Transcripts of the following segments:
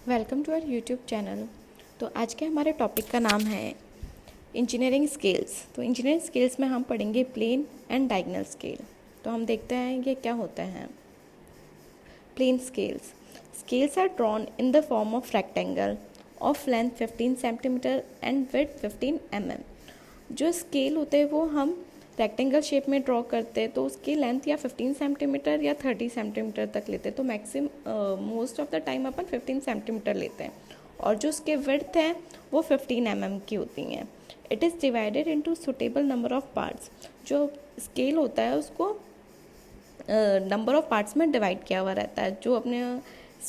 Welcome to our YouTube channel. तो आज के हमारे टॉपिक का नाम है इंजीनियरिंग स्केल्स। तो इंजीनियरिंग स्केल्स में हम पढ़ेंगे प्लेन एंड डायगोनल स्केल। तो हम देखते हैं ये क्या होता है। Plain scales scales are drawn in the form of rectangle of length 15 centimetre and width 15 mm। जो स्केल होते हैं वो हम रेक्टेंगल शेप में ड्रॉ करते हैं, तो उसकी लेंथ या 15 सेंटीमीटर या 30 सेंटीमीटर तक लेते हैं। तो most of the time upon 15 centimetre लेते हैं, और जो उसके विड्थ हैं वो 15 mm की होती हैं। It is divided into suitable number of parts. जो स्केल होता है उसको नंबर ऑफ पार्ट्स में डिवाइड किया हुआ रहता है, जो अपने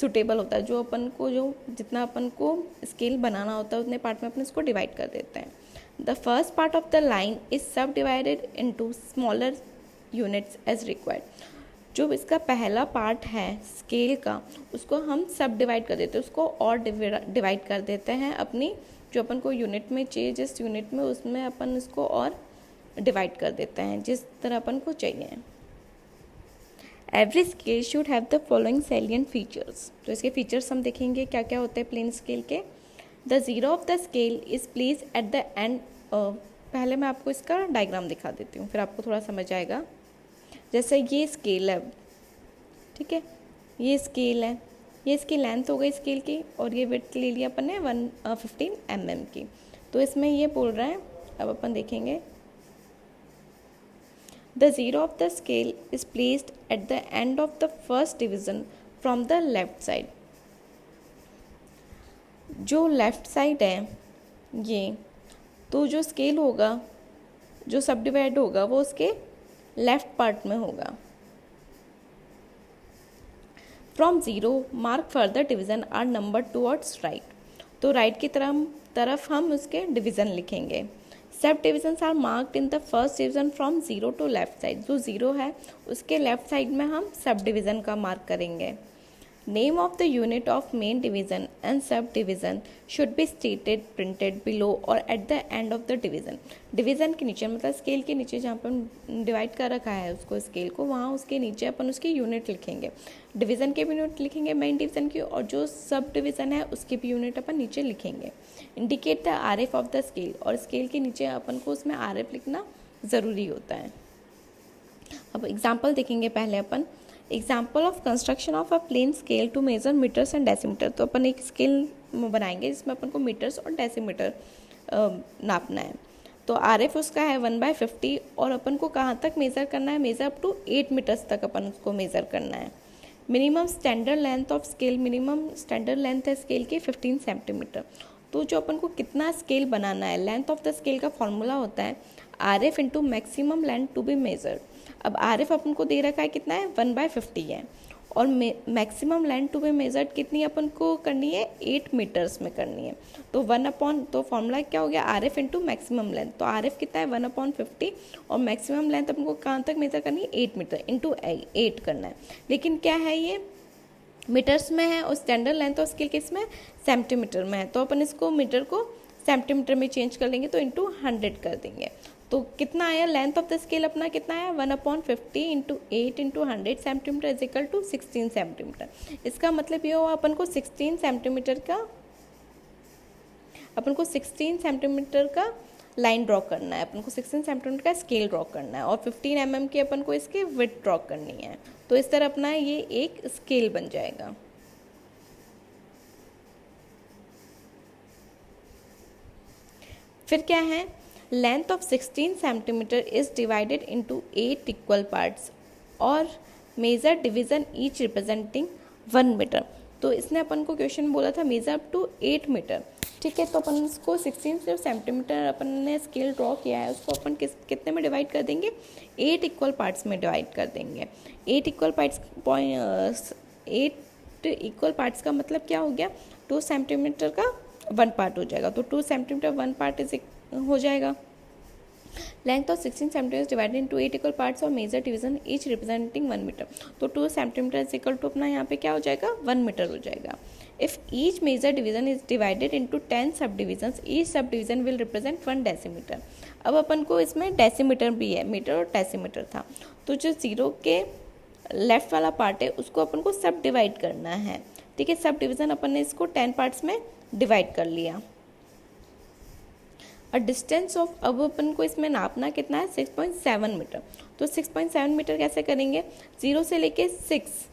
सुटेबल होता है, जो अपन को जो जितना अपन को स्केल बनाना होता है उतने पार्ट में अपन इसको डिवाइड कर देते हैं। The first part of the line is subdivided into smaller units as required। जो इसका पहला पार्ट है स्केल का, उसको हम सब डिवाइड कर देते हैं, उसको और डिवाइड कर देते हैं अपनी जो अपन को यूनिट में चाहिए, जिस यूनिट में उसमें अपन इसको और डिवाइड कर देते हैं जिस तरह अपन को चाहिए। Every scale should have the following salient features. तो इसके फीचर्स हम देखेंगे क्या क्या होते हैं प्लेन स्केल के। The zero of the scale is place at the end. पहले मैं आपको इसका डायग्राम दिखा देती हूँ, फिर आपको थोड़ा समझ आएगा। जैसे ये स्केल है, ठीक है, ये स्केल है, ये इसकी लेंथ हो गई स्केल की, और ये विड्थ ले लिया अपन ने 15 mm की। तो इसमें ये बोल रहा है, अब अपन देखेंगे, the zero of the scale is placed at the end of the first division from the left side. जो लेफ्ट साइड है ये, तो जो स्केल होगा, जो सब डिवाइड होगा वो उसके लेफ्ट पार्ट में होगा। From zero mark further division are number towards right. तो राइट की तरफ हम उसके डिवीज़न लिखेंगे। Sub divisions are marked in the first division from zero to left side. जो ज़ीरो है उसके लेफ्ट साइड में हम सब डिवीज़न का मार्क करेंगे। Name of the unit of main division and subdivision should be stated printed below or at the end of the division। Division के नीचे मतलब स्केल के नीचे जहाँ पर डिवाइड कर रखा है उसको स्केल को, वहाँ उसके नीचे अपन उसकी यूनिट लिखेंगे। डिवीज़न के भी यूनिट लिखेंगे मेन डिवीज़न की, और जो सब डिवीज़न है उसकी भी यूनिट अपन नीचे लिखेंगे। Indicate the RF of the scale, और स्केल के नीचे अपन को उसमें RF लिखना ज़रूरी होता है। अब एग्जाम्पल देखेंगे पहले अपन। Example of construction of a plain scale to measure metres and decimetre. तो अपन एक स्केल बनाएंगे जिसमें अपन को मीटर्स और डेसीमीटर नापना है। तो RF उसका है 1/50, और अपन को कहाँ तक मेज़र करना है, मेज़र अप टू 8 मीटर्स तक अपन उसको मेज़र करना है। Minimum standard length of scale, minimum standard length है स्केल की 15 सेंटीमीटर। तो जो अपन को कितना स्केल बनाना है, लेंथ ऑफ द स्केल का फॉर्मूला होता है RF into maximum length to be measured. अब RF अपन को दे रखा है कितना है 1/50 है, और maximum length to be measured कितनी अपन को करनी है 8 मीटर्स में करनी है। तो तो फॉर्मूला क्या हो गया RF इंटू मैक्सिमम लेंथ। तो RF कितना है 1/50, और मैक्सिमम लेंथ अपन को कहाँ तक मेजर करनी है 8 मीटर इंटू 8 करना है। लेकिन क्या है ये मीटर्स में है, और स्टैंडर्ड लेंथ ऑफ स्केल किस में सेंटीमीटर में है। तो अपन इसको मीटर को सेंटीमीटर में चेंज कर लेंगे, तो इंटू 100 कर देंगे। तो कितना आया लेंथ ऑफ द स्केल अपना कितना है 1/50 into 8 into 100 centimetre is equal to 16 centimetre. इसका मतलब ये हुआ अपन को 16 सेंटीमीटर का लाइन ड्रॉ करना है, अपन को 16 सेंटीमीटर का स्केल ड्रॉ करना है, और 15 mm की अपन को इसकी विड्थ ड्रॉ करनी है। तो इस तरह अपना ये एक स्केल बन जाएगा। फिर क्या है, length of 16 centimetre is divided into 8 equal parts और major division each representing 1 metre. तो इसने अपन को क्वेश्चन बोला था मेजर अप टू 8 मीटर, ठीक है। तो अपन इसको 16 सेंटीमीटर अपन ने स्केल ड्रॉ किया है, उसको अपन कितने में डिवाइड कर देंगे 8 इक्वल पार्ट्स में डिवाइड कर देंगे। 8 इक्वल पार्ट्स का मतलब क्या हो गया 2 सेंटीमीटर का 1 पार्ट हो जाएगा। तो 2 सेंटीमीटर 1 पार्ट हो जाएगा। Length of 16 centimetre divided into 8 equal parts और major division each representing 1 metre. तो 2 सेंटीमीटर इज इक्वल टू अपना यहाँ पे क्या हो जाएगा 1 मीटर हो जाएगा। If each major division is divided into 10 sub division, each sub division will represent 1 decimetre. अब अपन को इसमें डेसीमीटर भी है, मीटर और डेसीमीटर था। तो जो जीरो के लेफ्ट वाला पार्ट है उसको अपन को सब डिवाइड करना है ठीक है। सब डिवीज़न अपन ने इसको 10 पार्ट्स में डिवाइड कर लिया। और डिस्टेंस ऑफ, अब अपन को इसमें नापना कितना है, 6.7 मीटर। तो 6.7 मीटर कैसे करेंगे, 0 से लेके 6,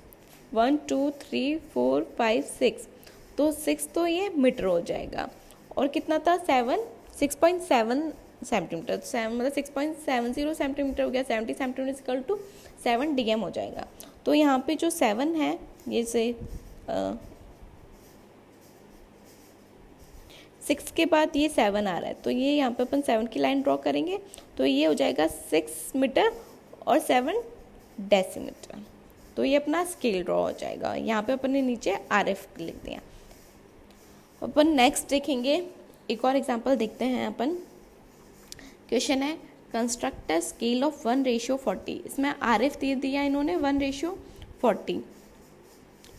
1 2 3 4 5 6, तो 6 तो ये मीटर हो जाएगा। और कितना था, 6.7 सेंटीमीटर, तो 7 मतलब 6.70 सेंटीमीटर हो गया। 70 सेंटीमीटर इक्वल टू 7 DM हो जाएगा। तो यहाँ पे जो 7 है, ये से 6 के बाद ये 7 आ रहा है, तो ये यहाँ पे अपन 7 की लाइन ड्रॉ करेंगे, तो ये हो जाएगा 6 मीटर और 7 डेसीमीटर। तो ये अपना स्केल ड्रॉ हो जाएगा। यहाँ पे अपन ने नीचे RF लिख दिया। अपन नेक्स्ट देखेंगे, एक और एग्जांपल देखते हैं अपन। क्वेश्चन है, कंस्ट्रक्ट अ स्केल ऑफ 1:40। इसमें RF दे दिया इन्होंने 1:40,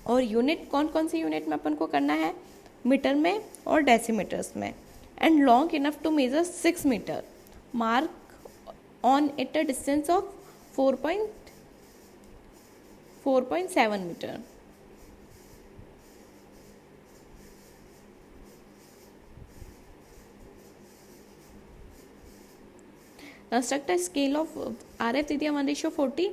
और यूनिट कौन कौन सी यूनिट में अपन को करना है, मीटर में और डेसीमीटर्स में। And long enough to measure 6 metre, mark on it a distance of 4.7 metre. Construct scale of RF दे दिया 1:40,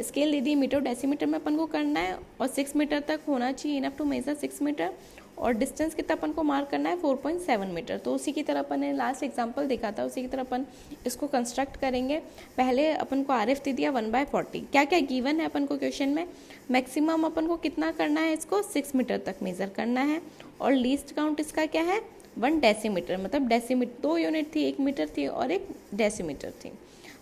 स्केल दे दी मीटर डेसीमीटर में अपन को करना है, और 6 मीटर तक होना चाहिए, इनफ टू मेजर 6 मीटर, और डिस्टेंस कितना अपन को मार्क करना है, 4.7 मीटर। तो उसी की तरह अपन ने लास्ट एग्जांपल देखा था, उसी की तरह अपन इसको कंस्ट्रक्ट करेंगे। पहले अपन को RF दे दिया 1/40। क्या क्या गिवन है अपन को क्वेश्चन में, मैक्सिमम अपन को कितना करना है, इसको 6 मीटर तक मेजर करना है, और लीस्ट काउंट इसका क्या है, 1 डेसीमीटर, मतलब डेसीमीटर 2 यूनिट थी, 1 मीटर थी और 1 डेसीमीटर थी।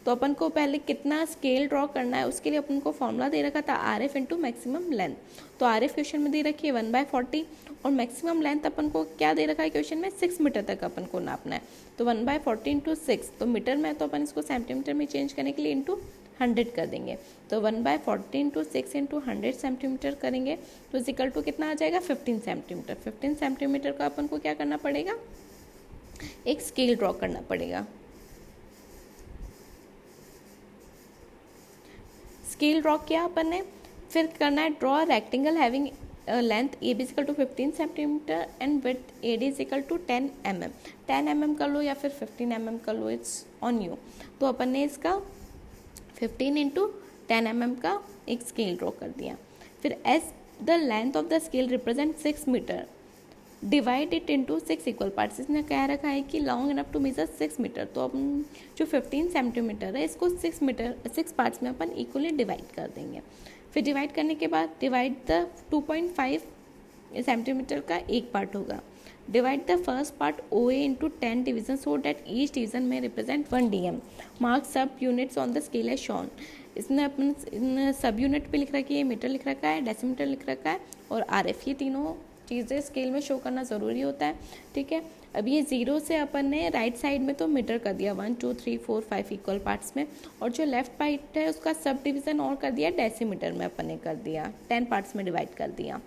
तो अपन को पहले कितना स्केल ड्रॉ करना है, उसके लिए अपन को फॉर्मूला दे रखा था RF इंटू मैक्सिमम लेंथ। तो RF क्वेश्चन में दे रखी है 1/40, और मैक्सिमम लेंथ अपन को क्या दे रखा है क्वेश्चन में, 6 मीटर तक अपन को नापना है। तो 1/40 इंटू 6, तो मीटर में, तो अपन इसको सेंटीमीटर में चेंज करने के लिए इंटू 100 कर देंगे। तो 1/40 इंटू 6 इंटू 100 सेंटीमीटर करेंगे, तो इक्वल टू कितना आ जाएगा, 15 सेंटीमीटर। 15 सेंटीमीटर का अपन को क्या करना पड़ेगा, एक स्केल ड्रॉ करना पड़ेगा। स्केल ड्रॉ किया अपन ने, फिर करना है draw rectangle having length AB equal to 15 centimetre and width AD equal to 10 mm। 10 mm कर लो या फिर 15 mm कर लो, इट्स ऑन यू। तो अपन ने इसका 15 इंटू 10 mm का एक स्केल ड्रॉ कर दिया। फिर as the length of the scale represent 6 metre, divide it into 6 equal parts. इसने कह रखा है कि long enough to measure 6 metre, तो अपन जो 15 सेंटीमीटर है इसको 6 पार्ट्स में अपन इक्वली डिवाइड कर देंगे। फिर डिवाइड करने के बाद डिवाइड द 2.5 सेंटीमीटर का एक पार्ट होगा। Divide the first part OA into 10 division so that each division में represent 1 DM। Mark sub units on the scale as shown. इसने अपन सब यूनिट पे लिख रखी है, मीटर लिख रखा है, डेसीमीटर लिख रखा है और RF, ये तीनों चीज़ें स्केल में शो करना ज़रूरी होता है, ठीक है। अब ये 0 से अपन ने राइट साइड में तो मीटर कर दिया 1 2 3 4 5 इक्वल पार्ट्स में, और जो लेफ्ट पार्ट है उसका सब डिवीज़न और कर दिया डेसीमीटर में अपन ने कर दिया, 10 पार्ट्स में डिवाइड कर दिया।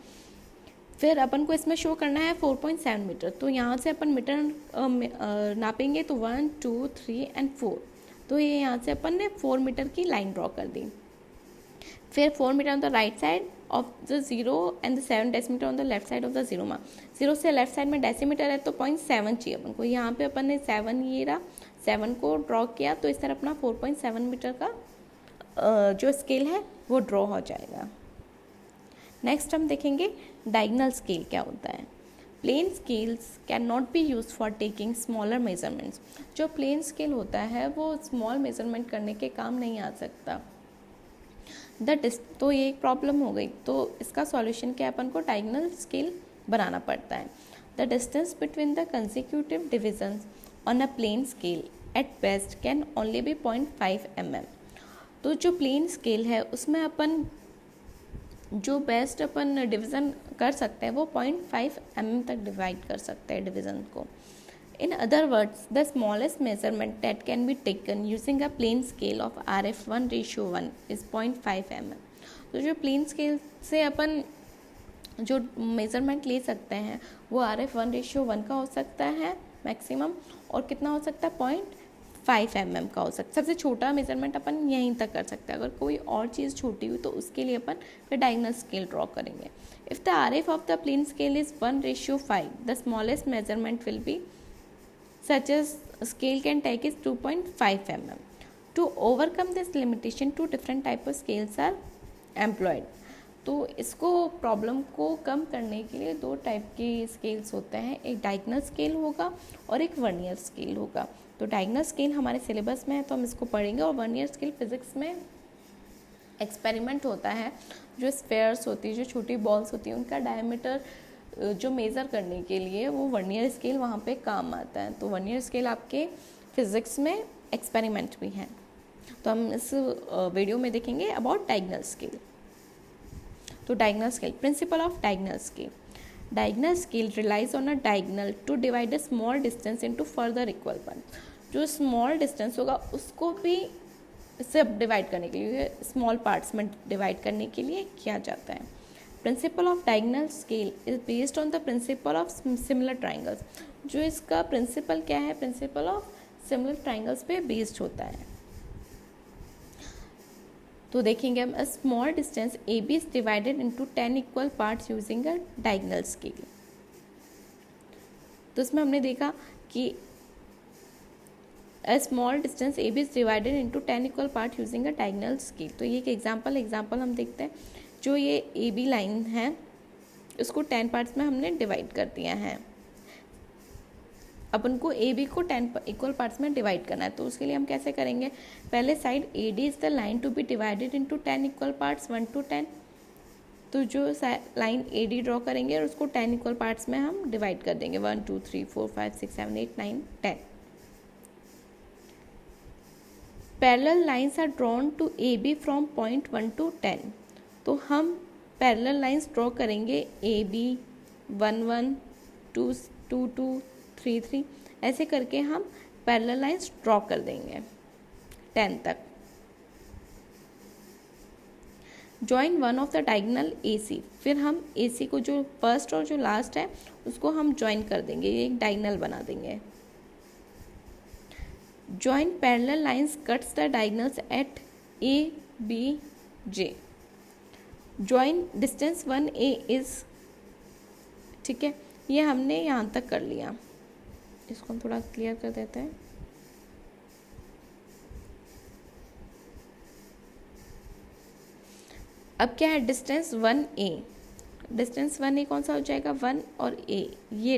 फिर अपन को इसमें शो करना है 4.7 मीटर, तो यहाँ से अपन मीटर नापेंगे तो 1 2 3 एंड 4, तो ये यहाँ से अपन ने 4 मीटर की लाइन ड्रॉ कर दी। फिर 4 metre on the right side of the 0 and the 7 decimetre on the left side of the 0 mark. 0 से लेफ्ट साइड में डेसीमीटर है तो 0.7 चाहिए अपन को, यहाँ पे अपन ने 7 ये रहा 7 को ड्रॉ किया, तो इस तरह अपना 4.7 मीटर का जो स्केल है वो ड्रॉ हो जाएगा। नेक्स्ट हम देखेंगे डायगोनल स्केल क्या होता है। Plain scales can not be use for taking smaller measurements. जो प्लेन स्केल होता है वो स्मॉल मेजरमेंट करने के काम नहीं आ सकता। तो ये एक प्रॉब्लम हो गई, तो इसका सॉल्यूशन क्या है, अपन को डायगोनल स्केल बनाना पड़ता है। The distance between the consecutive divisions on a plain scale at best can only be 0.5 mm। तो जो प्लेन स्केल है उसमें अपन जो बेस्ट अपन डिवीज़न कर सकते हैं वो 0.5 mm तक डिवाइड कर सकते हैं डिवीज़न को। In other words, the smallest measurement that can be taken using a plane scale of RF 1:1 is 0.5 mm। तो जो प्लेन स्केल से अपन जो मेजरमेंट ले सकते हैं वो RF 1:1 का हो सकता है मैक्सिमम, और कितना हो सकता है 5 mm का हो सकता है। सबसे छोटा मेजरमेंट अपन यहीं तक कर सकते हैं। अगर कोई और चीज़ छोटी हुई तो उसके लिए अपन फिर डायगोनल स्केल ड्रॉ करेंगे। If the RF of the plain scale is 1:5, the smallest measurement will be such as scale can take is 2.5 mm. To overcome this limitation, two different type of scales are employed. तो इसको problem को कम करने के लिए दो type के scales होते हैं, एक डायगोनल स्केल होगा और एक वर्नियर स्केल होगा। तो डायगोनल स्केल हमारे सिलेबस में है तो हम इसको पढ़ेंगे, और वर्नियर स्केल फिजिक्स में एक्सपेरिमेंट होता है, जो स्फेयर्स होती है, जो छोटी बॉल्स होती हैं, उनका डायमीटर जो मेज़र करने के लिए वो वर्नियर स्केल वहाँ पे काम आता है। तो वर्नियर स्केल आपके फिज़िक्स में एक्सपेरिमेंट भी हैं। तो हम इस वीडियो में देखेंगे अबाउट डायगोनल स्केल। तो diagonal scale, principle of diagonal scale. Diagonal scale relies on a diagonal to divide a small distance into further equal part. जो स्मॉल डिस्टेंस होगा उसको भी सब डिवाइड करने के लिए, स्मॉल पार्ट्स में डिवाइड करने के लिए किया जाता है। Principle of diagonal scale is based on the principle of similar triangles. जो इसका प्रिंसिपल क्या है, प्रिंसिपल ऑफ सिमिलर ट्राइंगल्स पे बेस्ड होता है। तो देखेंगे हम, a small distance A B is divided into 10 equal parts using a diagonal scale. तो इसमें हमने देखा कि a small distance AB is divided into 10 equal part using a diagonal scale। तो ये एक एग्जाम्पल हम देखते हैं। जो ये AB लाइन है उसको 10 पार्ट्स में हमने डिवाइड कर दिया है। अब उनको AB को 10 इक्वल पार्ट्स में डिवाइड करना है। तो उसके लिए हम कैसे करेंगे, पहले side AD is the line to be divided into 10 equal parts 1 to 10। तो जो लाइन AD ड्रॉ करेंगे और उसको 10 इक्वल पार्ट्स में हम डिवाइड कर देंगे, 1 2 3 4 5 6 7 8 9 10। Parallel lines are drawn to AB from point 1 to 10। तो हम पैरेलल लाइन्स ड्रॉ करेंगे AB 1 1 2 2 2 3 3, ऐसे करके हम पैरेलल लाइन्स ड्रॉ कर देंगे 10 तक। Join one of the diagonal AC, फिर हम AC को जो फर्स्ट और जो लास्ट है उसको हम ज्वाइन कर देंगे, ये एक डायगोनल बना देंगे। Join parallel lines cuts the diagonals at A, B, J. Join distance 1A is, ठीक है, ये हमने यहाँ तक कर लिया। इसको हम थोड़ा क्लियर कर देते हैं। अब क्या है, डिस्टेंस 1A। डिस्टेंस 1A कौन सा हो जाएगा, 1 और A, ये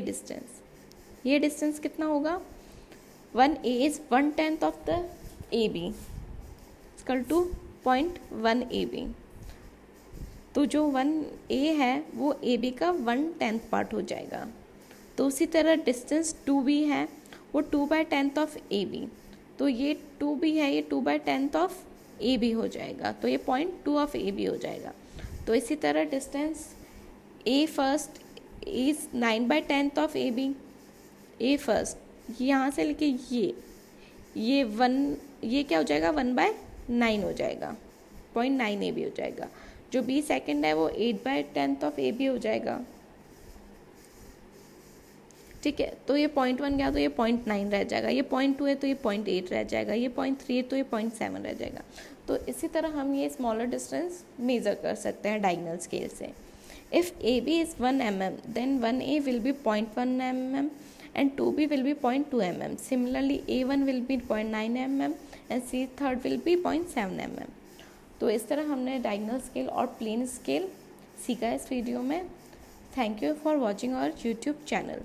डिस्टेंस कितना होगा, 1A is 1/10 of the AB equal to 0.1 AB। तो जो 1A है वो AB का 1/10 पार्ट हो जाएगा। तो उसी तरह डिस्टेंस 2B है, वो 2/10 ऑफ AB। तो ये 2B है, ये 2/10 ऑफ AB हो जाएगा। तो ये 0.2 ऑफ AB हो जाएगा। तो इसी तरह distance A first is 9/10 of AB। A first यहाँ से लेके ये 1, ये क्या हो जाएगा, 1/9 हो जाएगा, 0.9 AB हो जाएगा। जो B सेकेंड है वो 8/10 ऑफ AB हो जाएगा। ठीक है, तो ये 0.1 गया तो ये 0.9 रह जाएगा, ये 0.2 है तो ये 0.8 रह जाएगा, ये 0.3 है तो ये 0.7 रह जाएगा। तो इसी तरह हम ये स्मॉलर डिस्टेंस मेज़र कर सकते हैं डायगोनल स्केल से। If AB is 1 mm then 1A will be 0.1 mm and 2B will be 0.2 mm. Similarly, A1 will be 0.9 mm and C third will be 0.7 mm. तो इस तरह हमने डायगोनल स्केल और plain scale सीखा इस video में। Thank you for watching our YouTube channel.